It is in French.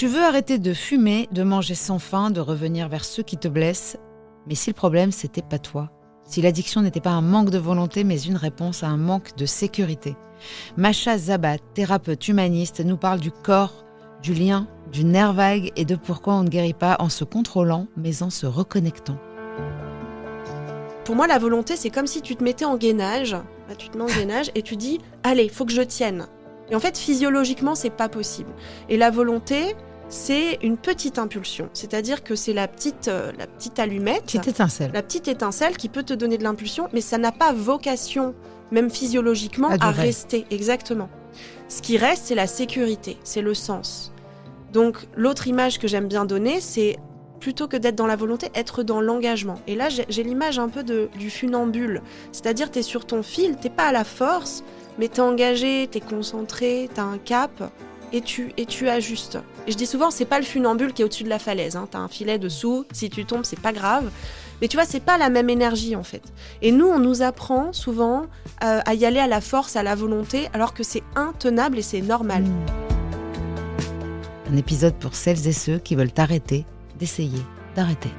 Tu veux arrêter de fumer, de manger sans faim, de revenir vers ceux qui te blessent. Mais si le problème, c'était pas toi. Si l'addiction n'était pas un manque de volonté, mais une réponse à un manque de sécurité. Masha Zabat, thérapeute humaniste, nous parle du corps, du lien, du nerf vague et de pourquoi on ne guérit pas en se contrôlant, mais en se reconnectant. Pour moi, la volonté, c'est comme si tu te mettais en gainage. Là, tu te mets en gainage et tu dis « Allez, faut que je tienne ». Et en fait, physiologiquement, c'est pas possible. Et la volonté, c'est une petite impulsion. C'est-à-dire que c'est la petite allumette. Petite étincelle. La petite étincelle qui peut te donner de l'impulsion, mais ça n'a pas vocation, même physiologiquement, à rester. Exactement. Ce qui reste, c'est la sécurité, c'est le sens. Donc, l'autre image que j'aime bien donner, c'est plutôt que d'être dans la volonté, être dans l'engagement. Et là, j'ai l'image un peu du funambule. C'est-à-dire, t'es sur ton fil, t'es pas à la force, mais t'es engagé, t'es concentré, t'as un cap, et tu ajustes. Et je dis souvent, c'est pas le funambule qui est au-dessus de la falaise. T'as un filet dessous, si tu tombes, c'est pas grave. Mais tu vois, c'est pas la même énergie, en fait. Et nous, on nous apprend souvent à y aller à la force, à la volonté, alors que c'est intenable et c'est normal. Un épisode pour celles et ceux qui veulent arrêter d'essayer d'arrêter.